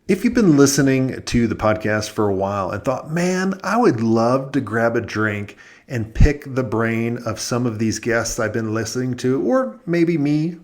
If you've been listening to the podcast for a while and thought, man, I would love to grab a drink and pick the brain of some of these guests I've been listening to, or maybe me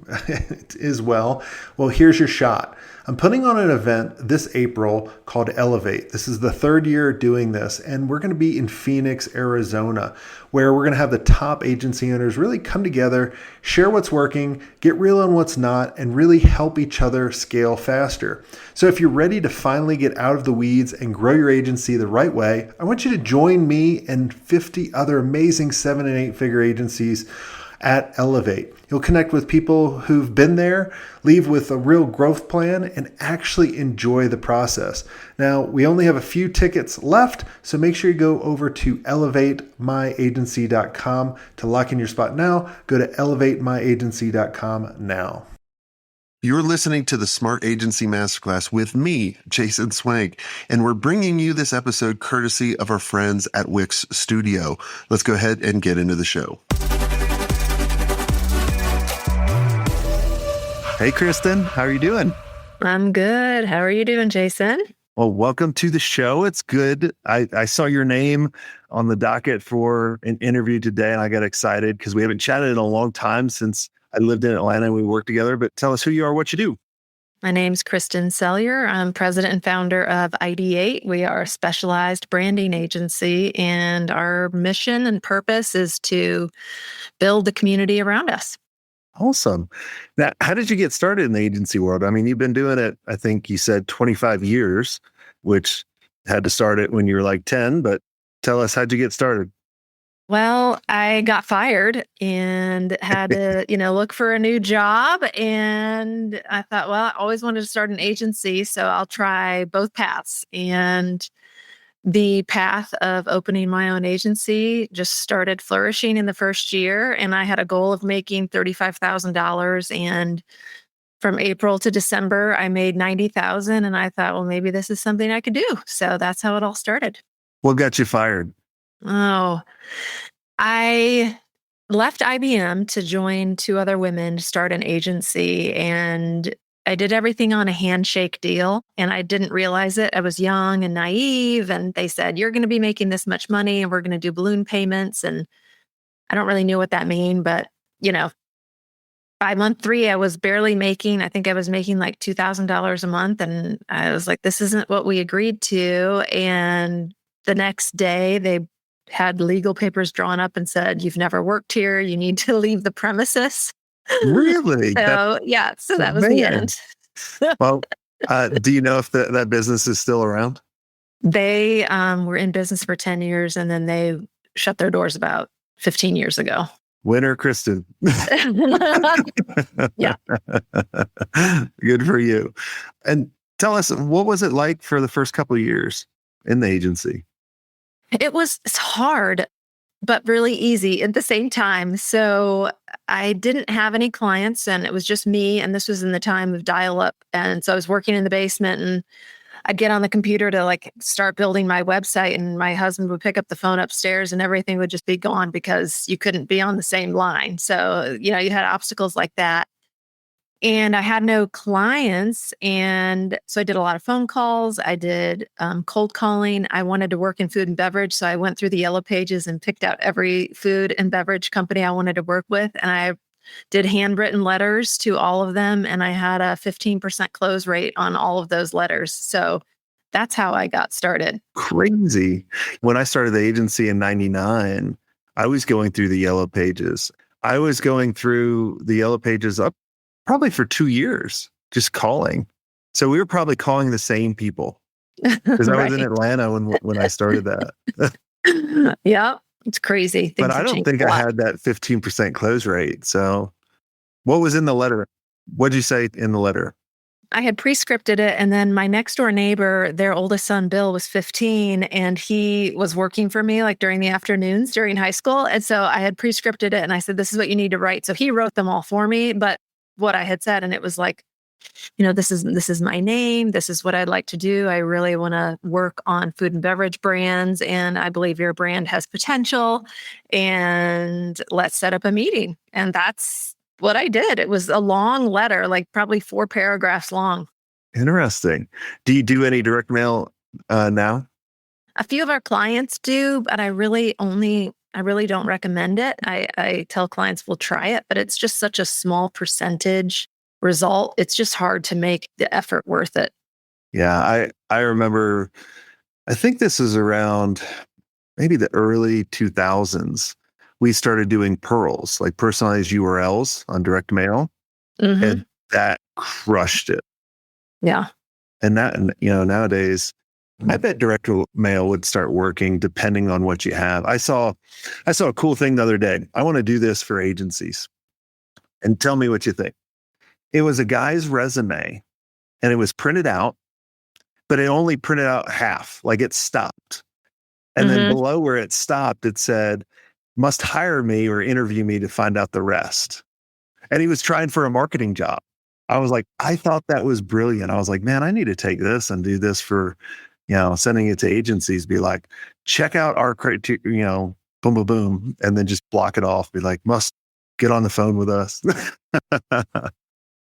as well, here's your shot. I'm putting on an event this April called Elevate. This is the third year doing this, and we're going to be in Phoenix, Arizona, where we're going to have the top agency owners really come together, share what's working, get real on what's not, and really help each other scale faster. So if you're ready to finally get out of the weeds and grow your agency the right way, I want you to join me and 50 other amazing 7 and 8 figure agencies at Elevate. You'll connect with people who've been there, leave with a real growth plan, and actually enjoy the process. Now, we only have a few tickets left, so make sure you go over to elevatemyagency.com to lock in your spot now. Go to elevatemyagency.com now. You're listening to the Smart Agency Masterclass with me, Jason Swank, and we're bringing you this episode courtesy of our friends at Wix Studio. Let's go ahead and get into the show. Hey, Kriston, how are you doing? I'm good. How are you doing, Jason? Well, welcome to the show. It's good. I saw your name on the docket for an interview today, and I got excited because we haven't chatted in a long time since I lived in Atlanta and we worked together. But tell us who you are, what you do. My name's Kriston Sellier. I'm president and founder of ID8. We are a specialized branding agency, and our mission and purpose is to build the community around us. Awesome. Now, how did you get started in the agency world? I mean, you've been doing it, I think you said 25 years, which had to start it when you were like 10, but tell us, how'd you get started? Well, I got fired and had to, look for a new job. And I thought, well, I always wanted to start an agency, so I'll try both paths. And the path of opening my own agency just started flourishing in the first year. And I had a goal of making $35,000. And from April to December, I made $90,000. And I thought, well, maybe this is something I could do. So that's how it all started. What got you fired? Oh, I left IBM to join 2 other women to start an agency. And I did everything on a handshake deal, and I didn't realize it. I was young and naive, and they said, you're going to be making this much money and we're going to do balloon payments. And I don't really know what that mean, but by month 3, I was barely making, I think I was making like $2,000 a month. And I was like, this isn't what we agreed to. And the next day they had legal papers drawn up and said, you've never worked here. You need to leave the premises. Really? So that was the end. Well, do you know if that business is still around? They were in business for 10 years and then they shut their doors about 15 years ago. Winner, Kriston. Yeah. Good for you. And tell us, what was it like for the first couple of years in the agency? It's hard, but really easy at the same time. So I didn't have any clients and it was just me. And this was in the time of dial-up. And so I was working in the basement and I'd get on the computer to start building my website, and my husband would pick up the phone upstairs and everything would just be gone because you couldn't be on the same line. So, you had obstacles like that. And I had no clients. And so I did a lot of phone calls. I did cold calling. I wanted to work in food and beverage. So I went through the yellow pages and picked out every food and beverage company I wanted to work with. And I did handwritten letters to all of them. And I had a 15% close rate on all of those letters. So that's how I got started. Crazy. When I started the agency in 99, I was going through the yellow pages. I was going through the yellow pages up probably for 2 years, just calling. So we were probably calling the same people because I was in Atlanta when I started that. Yeah, it's crazy. But I don't think I had that 15% close rate. So what was in the letter? What did you say in the letter? I had pre-scripted it, and then my next door neighbor, their oldest son, Bill, was 15, and he was working for me during the afternoons during high school. And so I had pre-scripted it, and I said, this is what you need to write. So he wrote them all for me, but what I had said, and it was this is my name. This is what I'd like to do. I really want to work on food and beverage brands, and I believe your brand has potential, and let's set up a meeting. And that's what I did. It was a long letter, probably 4 paragraphs long. Interesting. Do you do any direct mail now? A few of our clients do, but I really don't recommend it. I tell clients we'll try it, but it's just such a small percentage result. It's just hard to make the effort worth it. Yeah, I remember, I think this is around maybe the early 2000s. We started doing pearls, like personalized URLs on direct mail, Hmm. and that crushed it. Yeah. And that, nowadays, I bet direct mail would start working depending on what you have. I saw a cool thing the other day. I want to do this for agencies, and tell me what you think. It was a guy's resume, and it was printed out, but it only printed out half, like it stopped. And then Hmm. below where it stopped, it said, must hire me or interview me to find out the rest. And he was trying for a marketing job. I was like, I thought that was brilliant. I was like, man, I need to take this and do this for, sending it to agencies, be like, check out our criteria, boom, boom, boom. And then just block it off. Be like, must get on the phone with us.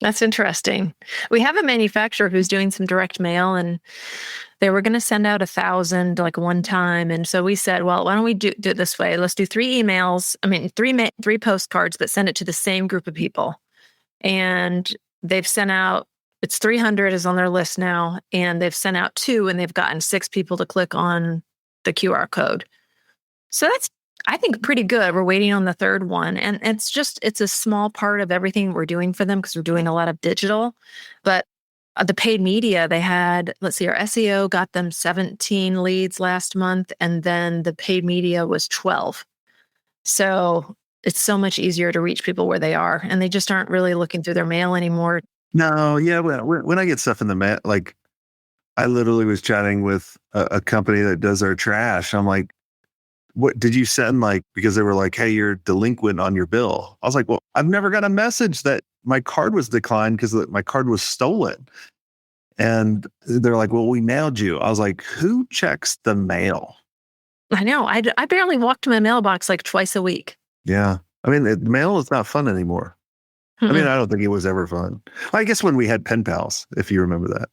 That's interesting. We have a manufacturer who's doing some direct mail, and they were going to send out 1,000 like one time. And so we said, well, why don't we do it this way? Let's do three emails. I mean, three postcards, but send it to the same group of people. And they've sent out, it's 300 is on their list now. And they've sent out 2, and they've gotten 6 people to click on the QR code. So that's, I think, pretty good. We're waiting on the third one. And it's a small part of everything we're doing for them because we're doing a lot of digital. But the paid media, they had, let's see, our SEO got them 17 leads last month. And then the paid media was 12. So it's so much easier to reach people where they are. And they just aren't really looking through their mail anymore. No, yeah. When I get stuff in the mail, like I literally was chatting with a company that does our trash. I'm like, what did you send? Like, because they were like, hey, you're delinquent on your bill. I was like, well, I've never got a message that my card was declined because my card was stolen. And they're like, well, we mailed you. I was like, who checks the mail? I know. I barely walk to my mailbox like twice a week. Yeah. I mean, mail is not fun anymore. I mean, I don't think it was ever fun. I guess when we had pen pals, if you remember that.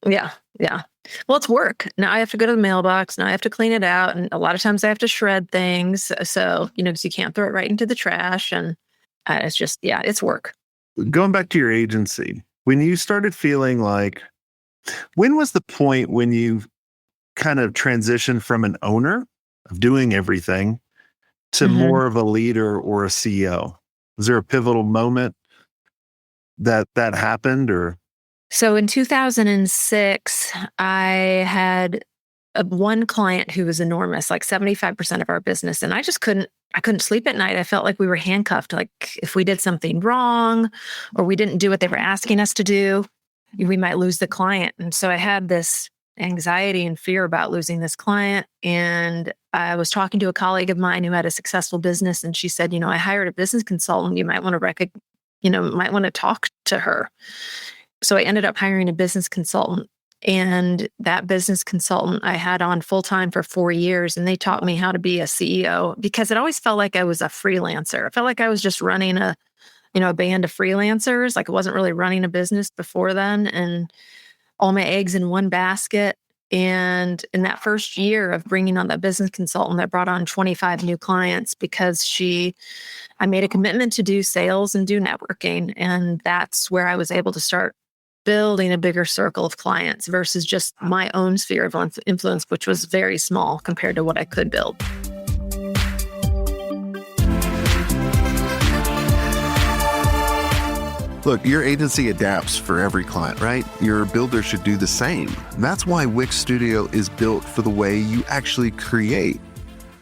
Yeah. Yeah. Well, it's work. Now I have to go to the mailbox. Now I have to clean it out. And a lot of times I have to shred things. So, because you can't throw it right into the trash. And it's just, yeah, it's work. Going back to your agency, when you started feeling like, when was the point when you kind of transitioned from an owner of doing everything to Mhm. more of a leader or a CEO? Was there a pivotal moment that happened, or? So in 2006, I had one client who was enormous, like 75% of our business. And I couldn't sleep at night. I felt like we were handcuffed. Like if we did something wrong or we didn't do what they were asking us to do, we might lose the client. And so I had this anxiety and fear about losing this client. And I was talking to a colleague of mine who had a successful business. And she said, I hired a business consultant. You might want to talk to her. So I ended up hiring a business consultant, and that business consultant I had on full time for 4 years, and they taught me how to be a CEO because it always felt like I was a freelancer. I felt like I was just running a band of freelancers. Like I wasn't really running a business before then, and all my eggs in one basket. And in that first year of bringing on that business consultant, I brought on 25 new clients because I made a commitment to do sales and do networking. And that's where I was able to start building a bigger circle of clients versus just my own sphere of influence, which was very small compared to what I could build. Look, your agency adapts for every client, right? Your builder should do the same. That's why Wix Studio is built for the way you actually create.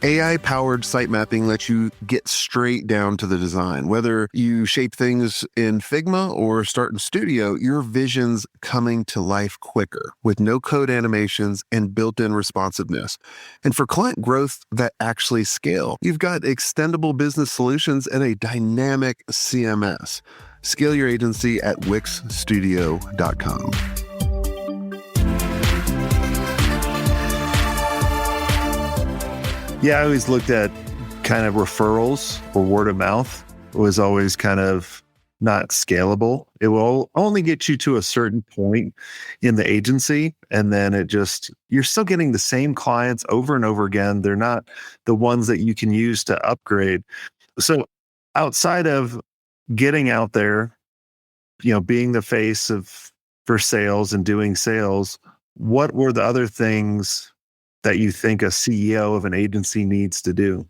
AI-powered site mapping lets you get straight down to the design. Whether you shape things in Figma or start in Studio, your vision's coming to life quicker with no-code animations and built-in responsiveness. And for client growth that actually scale, you've got extendable business solutions and a dynamic CMS. Scale your agency at wixstudio.com. Yeah, I always looked at kind of referrals or word of mouth was always kind of not scalable. It will only get you to a certain point in the agency. And then you're still getting the same clients over and over again. They're not the ones that you can use to upgrade. So outside of getting out there, being the face for sales and doing sales, what were the other things that you think a CEO of an agency needs to do?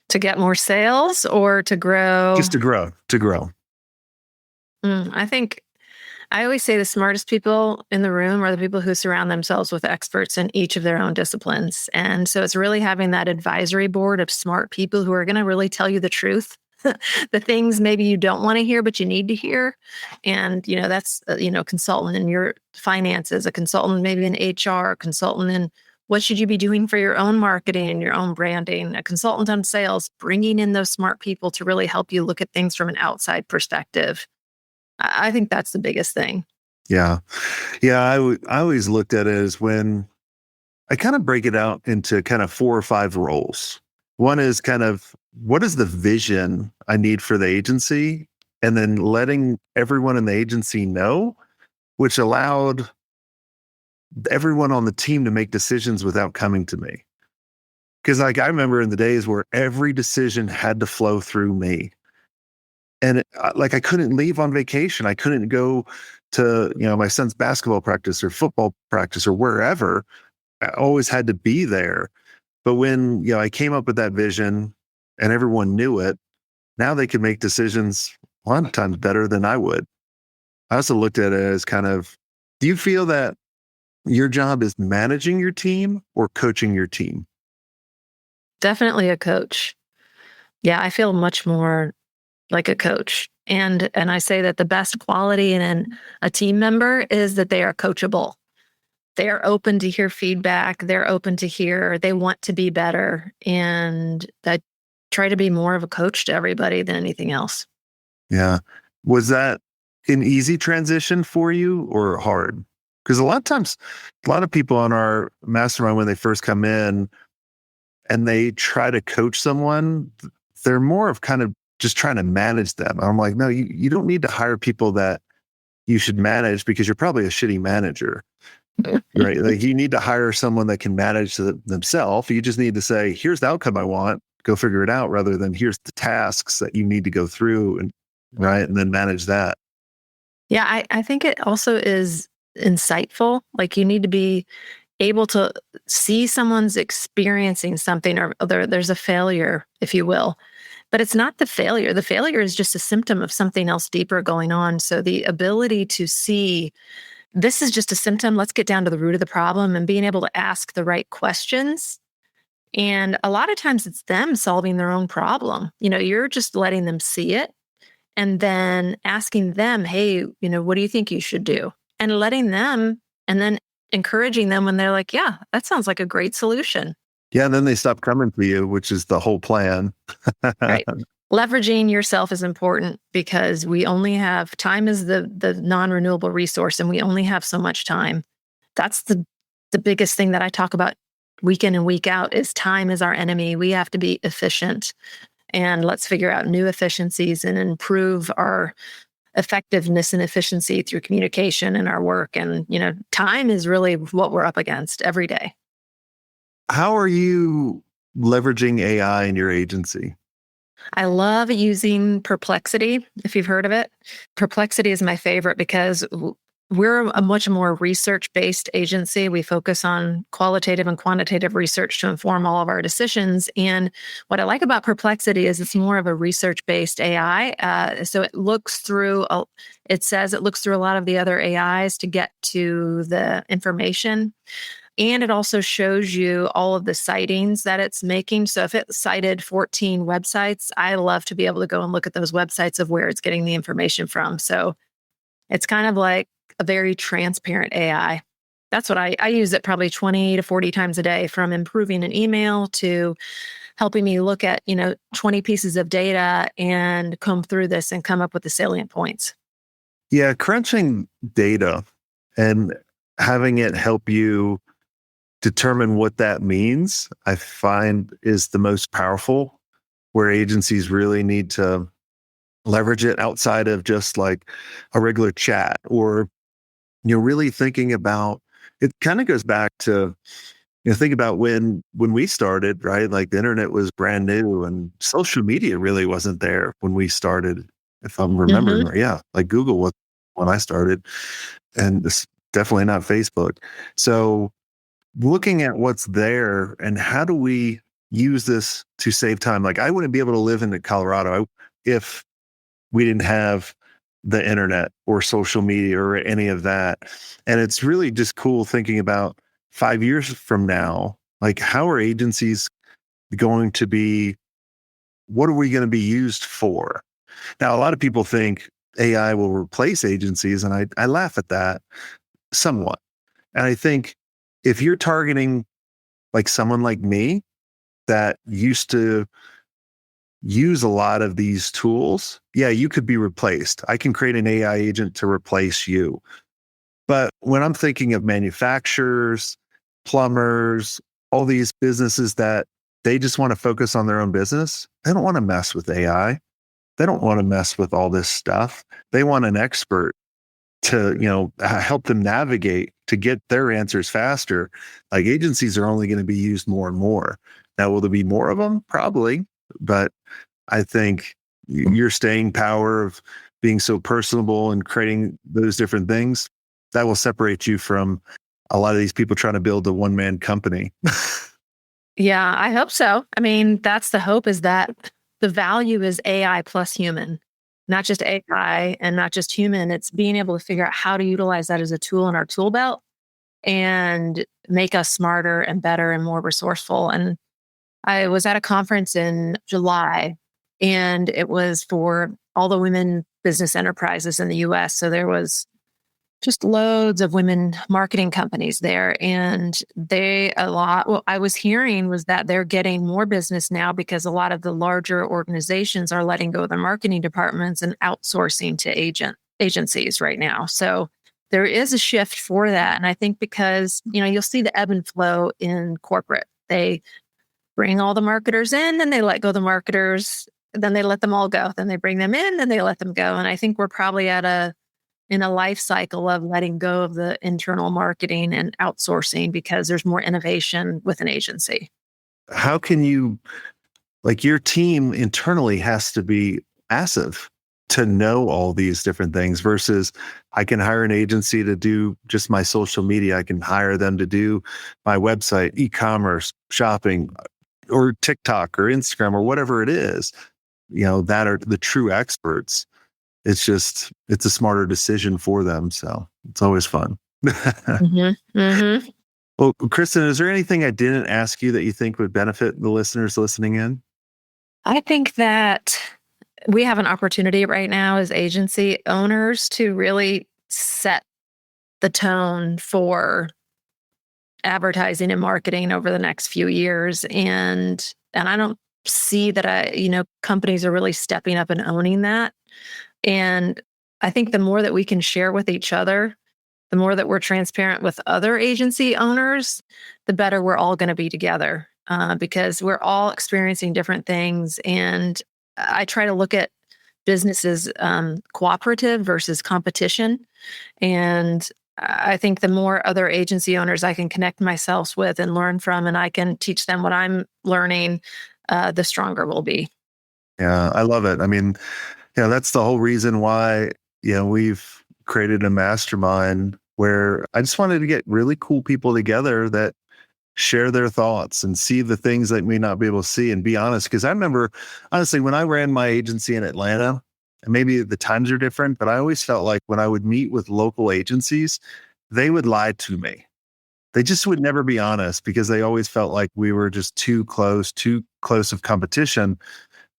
To get more sales or to grow? Just to grow. I think I always say the smartest people in the room are the people who surround themselves with experts in each of their own disciplines. And so it's really having that advisory board of smart people who are going to really tell you the truth, the things maybe you don't want to hear, but you need to hear. And, that's, consultant in your finances, a consultant maybe in HR, a consultant in what should you be doing for your own marketing and your own branding, a consultant on sales, bringing in those smart people to really help you look at things from an outside perspective. I think that's the biggest thing. Yeah. Yeah. I always looked at it as when I kind of break it out into kind of 4 or 5 roles. One is kind of what is the vision I need for the agency? And then letting everyone in the agency know, which allowed everyone on the team to make decisions without coming to me. Because I remember in the days where every decision had to flow through me. And I couldn't leave on vacation. I couldn't go to, my son's basketball practice or football practice or wherever. I always had to be there. But when, I came up with that vision and everyone knew it, now they could make decisions a lot of times better than I would. I also looked at it as kind of, do you feel that your job is managing your team or coaching your team? Definitely a coach. Yeah, I feel much more like a coach. And I say that the best quality in a team member is that they are coachable. They are open to hear feedback. They're open to hear, they want to be better. And I try to be more of a coach to everybody than anything else. Yeah. Was that an easy transition for you or hard? Because a lot of times, a lot of people on our mastermind, when they first come in and they try to coach someone, they're more of kind of just trying to manage them. I'm like, no, you don't need to hire people that you should manage because you're probably a shitty manager, right? Like you need to hire someone that can manage themselves. You just need to say, here's the outcome I want, go figure it out, rather than here's the tasks that you need to go through and then manage that. Yeah, I think it also is insightful. Like you need to be able to see someone's experiencing something or there's a failure, if you will. But it's not the failure. The failure is just a symptom of something else deeper going on. So the ability to see this is just a symptom, let's get down to the root of the problem and being able to ask the right questions. And a lot of times it's them solving their own problem. You're just letting them see it and then asking them, hey, what do you think you should do? And letting them and then encouraging them when they're like, yeah, that sounds like a great solution. Yeah, and then they stop coming to you, which is the whole plan. Right. Leveraging yourself is important because we only have time is the non-renewable resource and we only have so much time. That's the biggest thing that I talk about week in and week out is time is our enemy. We have to be efficient and let's figure out new efficiencies and improve our effectiveness and efficiency through communication and our work. And, time is really what we're up against every day. How are you leveraging AI in your agency? I love using Perplexity, if you've heard of it. Perplexity is my favorite because we're a much more research-based agency. We focus on qualitative and quantitative research to inform all of our decisions. And what I like about Perplexity is it's more of a research-based AI. So it looks through, it says it looks through a lot of the other AIs to get to the information. And it also shows you all of the sightings that it's making. So if it cited 14 websites, I love to be able to go and look at those websites of where it's getting the information from. So it's kind of like a very transparent AI. That's what I use it probably 20 to 40 times a day, from improving an email to helping me look at, 20 pieces of data and comb through this and come up with the salient points. Yeah, crunching data and having it help you determine what that means, I find is the most powerful, where agencies really need to leverage it outside of just like a regular chat, or really thinking about it. Kind of goes back to think about when we started, right? Like the internet was brand new and social media really wasn't there when we started, if I'm remembering Hmm. right. Yeah, like Google was when I started, and it's definitely not Facebook. So looking at what's there and how do we use this to save time? Like I wouldn't be able to live in Colorado if we didn't have the internet or social media or any of that. And it's really just cool thinking about 5 years from now, like how are agencies going to be, what are we going to be used for? Now, a lot of people think AI will replace agencies, and I laugh at that somewhat. And I think if you're targeting like someone like me that used to use a lot of these tools, yeah, you could be replaced. I can create an AI agent to replace you. But when I'm thinking of manufacturers, plumbers, all these businesses that they just want to focus on their own business, they don't want to mess with AI. They don't want to mess with all this stuff. They want an expert to, help them navigate to get their answers faster. Like agencies are only going to be used more and more. Now, will there be more of them? Probably. But I think your staying power of being so personable and creating those different things, that will separate you from a lot of these people trying to build a one-man company. Yeah, I hope so. I mean, that's the hope, is that the value is AI plus human, not just AI and not just human. It's being able to figure out how to utilize that as a tool in our tool belt and make us smarter and better and more resourceful. And I was at a conference in July, and it was for all the women business enterprises in the US. So there was just loads of women marketing companies there. And what I was hearing was that they're getting more business now because a lot of the larger organizations are letting go of their marketing departments and outsourcing to agencies right now. So there is a shift for that. And I think because, you'll see the ebb and flow in corporate. They bring all the marketers in, then they let go of the marketers, then they let them all go. Then they bring them in, then they let them go. And I think we're probably in a life cycle of letting go of the internal marketing and outsourcing because there's more innovation with an agency. How can you, like your team internally has to be massive to know all these different things versus I can hire an agency to do just my social media. I can hire them to do my website, e-commerce, shopping, or TikTok or Instagram or whatever it is, that are the true experts. It's a smarter decision for them. So it's always fun. Hmm. Hmm. Well, Kriston, is there anything I didn't ask you that you think would benefit the listeners listening in? I think that we have an opportunity right now as agency owners to really set the tone for advertising and marketing over the next few years. And I don't see that companies are really stepping up and owning that. And I think the more that we can share with each other, the more that we're transparent with other agency owners, the better we're all going to be together, because we're all experiencing different things. And I try to look at businesses cooperative versus competition. And I think the more other agency owners I can connect myself with and learn from, and I can teach them what I'm learning, the stronger we'll be. Yeah, I love it. I mean, that's the whole reason why, we've created a mastermind where I just wanted to get really cool people together that share their thoughts and see the things that we may not be able to see and be honest. Because I remember, honestly, when I ran my agency in Atlanta, and maybe the times are different, but I always felt like when I would meet with local agencies, they would lie to me. They just would never be honest because they always felt like we were just too close of competition.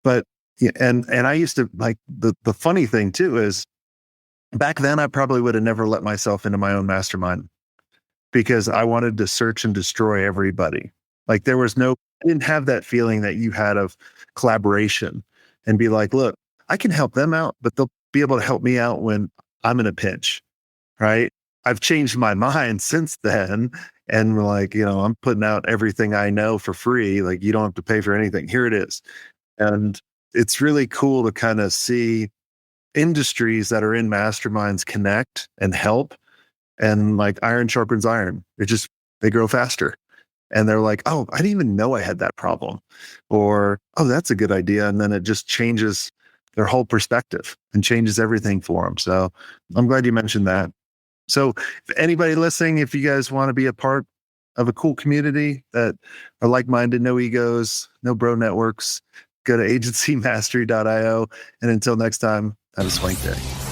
But yeah, and I used to like the funny thing too is back then I probably would have never let myself into my own mastermind because I wanted to search and destroy everybody. Like I didn't have that feeling that you had of collaboration and be like, look, I can help them out, but they'll be able to help me out when I'm in a pinch. Right. I've changed my mind since then. And we're like, I'm putting out everything I know for free. Like you don't have to pay for anything. Here it is. And it's really cool to kind of see industries that are in masterminds connect and help. And like iron sharpens iron. They grow faster. And they're like, oh, I didn't even know I had that problem. Or, oh, that's a good idea. And then it just changes their whole perspective and changes everything for them. So I'm glad you mentioned that. So if anybody listening, if you guys want to be a part of a cool community that are like-minded, no egos, no bro networks, go to agencymastery.io. And until next time, have a swank day.